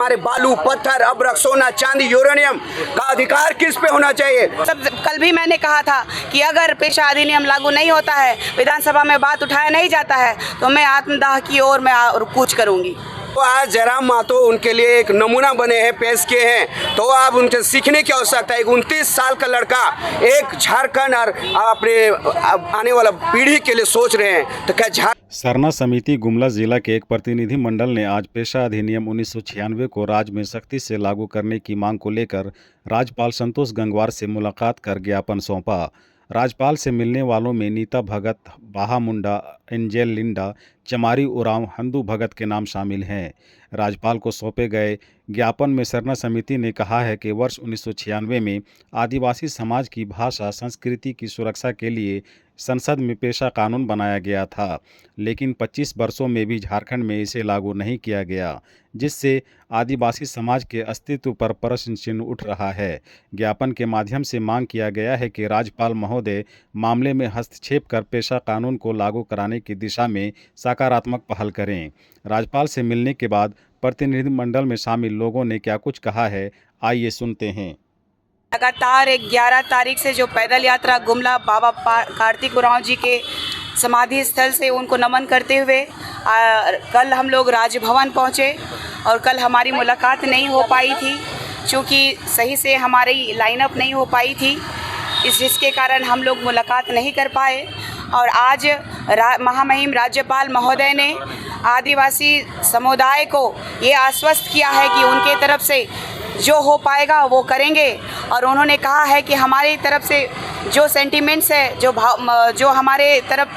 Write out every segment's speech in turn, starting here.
हमारे बालू, पत्थर, अब्रक, सोना, चांदी, यूरेनियम का अधिकार किस पे होना चाहिए? कल भी मैंने कहा था कि अगर पेशा अधिनियम लागू नहीं होता है, विधानसभा में बात उठाया नहीं जाता है, तो मैं आत्मदाह की ओर मैं कूच करूंगी। तो आज जयराम महतो उनके लिए एक नमूना बने हैं, पेश किए हैं, तो अब उनसे सीखने की आवश्यकता है। एक 29 साल का लड़का एक झारखंड और अपने आने वाला पीढ़ी के लिए सोच रहे हैं, तो क्या सरना समिति गुमला जिला के एक प्रतिनिधि मंडल ने आज पेशा अधिनियम 1996 को राज्य में सख्ती से लागू करने की मांग को लेकर राज्यपाल संतोष गंगवार से मुलाकात कर ज्ञापन सौंपा। राज्यपाल से मिलने वालों में नीता भगत, बाहा मुंडा, एंजेल लिंडा, चमारी उरांव, हंदू भगत के नाम शामिल हैं। राज्यपाल को सौंपे गए ज्ञापन में सरना समिति ने कहा है कि वर्ष 1996 में आदिवासी समाज की भाषा संस्कृति की सुरक्षा के लिए संसद में पेशा कानून बनाया गया था, लेकिन 25 वर्षों में भी झारखंड में इसे लागू नहीं किया गया, जिससे आदिवासी समाज के अस्तित्व पर प्रश्न चिन्ह उठ रहा है। ज्ञापन के माध्यम से मांग किया गया है कि राज्यपाल महोदय मामले में हस्तक्षेप कर पेशा कानून को लागू कराने की दिशा में सकारात्मक पहल करें। राज्यपाल से मिलने के बाद प्रतिनिधिमंडल में शामिल लोगों ने क्या कुछ कहा है, आइए सुनते हैं। लगातार 11 तारीख से जो पैदल यात्रा गुमला बाबा कार्तिक उरांव जी के समाधि स्थल से उनको नमन करते हुए कल हम लोग राजभवन पहुँचे और कल हमारी मुलाकात नहीं हो पाई थी, क्योंकि सही से हमारी लाइनअप नहीं हो पाई थी, जिसके कारण हम लोग मुलाकात नहीं कर पाए। और आज महामहिम राज्यपाल महोदय ने आदिवासी समुदाय को ये आश्वस्त किया है कि उनके तरफ से जो हो पाएगा वो करेंगे, और उन्होंने कहा है कि हमारी तरफ से जो सेंटिमेंट्स है, जो हमारे तरफ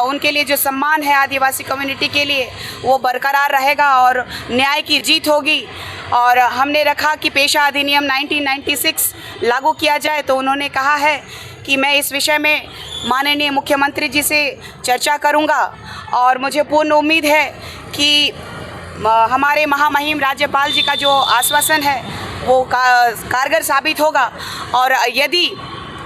उनके लिए जो सम्मान है आदिवासी कम्युनिटी के लिए, वो बरकरार रहेगा और न्याय की जीत होगी। और हमने रखा कि पेशा अधिनियम 1996 लागू किया जाए, तो उन्होंने कहा है कि मैं इस विषय में माननीय मुख्यमंत्री जी से चर्चा करूंगा, और मुझे पूर्ण उम्मीद है कि हमारे महामहिम राज्यपाल जी का जो आश्वासन है वो कारगर साबित होगा। और यदि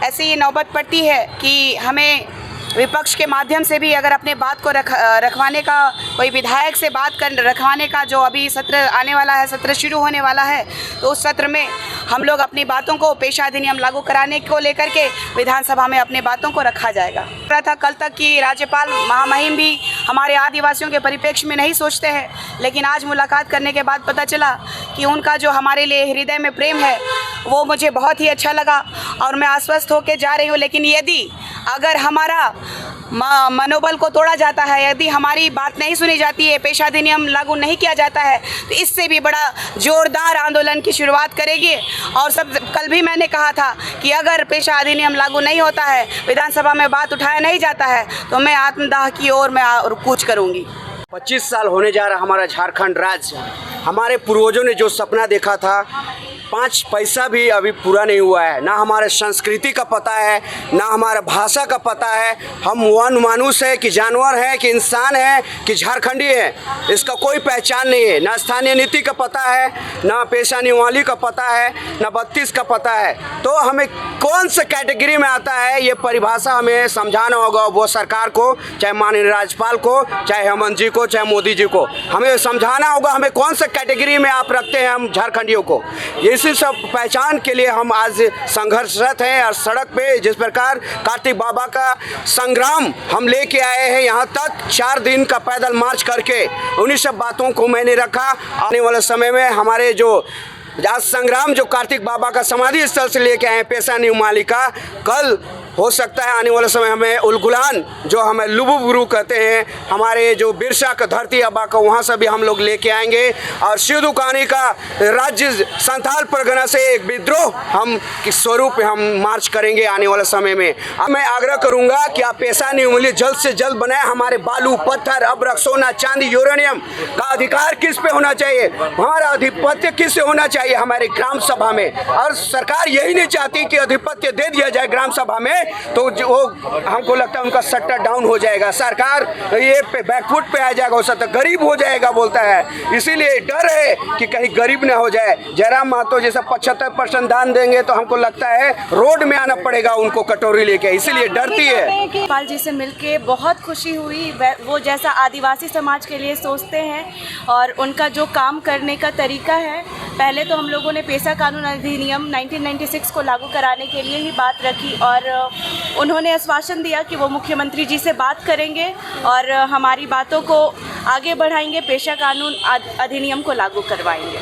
ऐसी नौबत पड़ती है कि हमें विपक्ष के माध्यम से भी अगर अपने बात को रखवाने का, कोई विधायक से बात कर रखवाने का, जो अभी सत्र आने वाला है, सत्र शुरू होने वाला है, तो उस सत्र में हम लोग अपनी बातों को पेशा अधिनियम लागू कराने को लेकर के विधानसभा में अपनी बातों को रखा जाएगा। था कल तक कि राज्यपाल महामहिम भी हमारे आदिवासियों के परिप्रेक्ष्य में नहीं सोचते हैं, लेकिन आज मुलाकात करने के बाद पता चला कि उनका जो हमारे लिए हृदय में प्रेम है वो मुझे बहुत ही अच्छा लगा, और मैं आश्वस्त होकर जा रही हूँ। लेकिन यदि अगर हमारा मनोबल को तोड़ा जाता है, यदि हमारी बात नहीं सुनी जाती है, पेशा अधिनियम लागू नहीं किया जाता है, तो इससे भी बड़ा जोरदार आंदोलन की शुरुआत करेंगे। और कल भी मैंने कहा था कि अगर पेशा अधिनियम लागू नहीं होता है, विधानसभा में बात उठाया नहीं जाता है, तो मैं आत्मदाह की ओर मैं कूच करूंगी। 25 साल होने जा रहा हमारा झारखंड राज्य। हमारे पूर्वजों ने जो सपना देखा था, 5 पैसा भी अभी पूरा नहीं हुआ है। ना हमारे संस्कृति का पता है, ना हमारा भाषा का पता है। हम वन मानुष है कि जानवर है कि इंसान है कि झारखंडी है, इसका कोई पहचान नहीं है। ना स्थानीय नीति का पता है, ना पेशा निवाली का पता है, ना 32 का पता है। तो हमें कौन सा कैटेगरी में आता है, ये परिभाषा हमें समझाना होगा, वो सरकार को, चाहे माननीय राज्यपाल को, चाहे हेमंत जी को, चाहे मोदी जी को। हमें समझाना होगा हमें कौन सा कैटेगरी में आप रखते हैं हम झारखंडियों को। इसी सब पहचान के लिए हम आज संघर्षरत हैं और सड़क पे जिस प्रकार कार्तिक बाबा का संग्राम हम लेके आए हैं, यहाँ तक 4 दिन का पैदल मार्च करके उन्हीं सब बातों को मैंने रखा। आने वाले समय में हमारे जो आज संग्राम जो कार्तिक बाबा का समाधि स्थल से लेके आए पेशा नियमावली का, कल हो सकता है आने वाले समय हमें उलगुलान जो हमें लुबुबुरु कहते हैं, हमारे जो बिरसा का धरती अब्बा का, वहाँ से भी हम लोग लेके आएंगे। और सिद्धू कानी का राज्य संथाल परगना से एक विद्रोह हम किस स्वरूप हम मार्च करेंगे आने वाले समय में। अब मैं आग्रह करूँगा कि आप पेशा नियमावली जल्द से जल्द बनाए। हमारे बालू, पत्थर, अब्रक, सोना, चांदी, यूरेनियम का अधिकार किस पे होना चाहिए, हमारा आधिपत्य किस से होना चाहिए हमारे ग्राम सभा में। और सरकार यही नहीं चाहती कि आधिपत्य दे दिया जाए ग्राम सभा में, तो जो वो हमको लगता है उनका सट्टा डाउन हो जाएगा, सरकार ये बैकफुट पे आ जाएगा, हो सकता है गरीब हो जाएगा बोलता है। इसीलिए डर है कि कहीं गरीब ना हो जाए। जयराम महतो जैसा 75% दान देंगे तो हमको लगता है रोड में आना पड़ेगा उनको कटोरी लेके, इसीलिए डरती है। पाल जी से मिलके बहुत खुशी हुई। वो जैसा आदिवासी समाज के लिए सोचते हैं और उनका जो काम करने का तरीका है, पहले तो हम लोगों ने पेशा कानून अधिनियम 1996 को लागू कराने के लिए ही बात रखी और उन्होंने आश्वासन दिया कि वो मुख्यमंत्री जी से बात करेंगे और हमारी बातों को आगे बढ़ाएंगे, पेशा कानून अधिनियम को लागू करवाएंगे।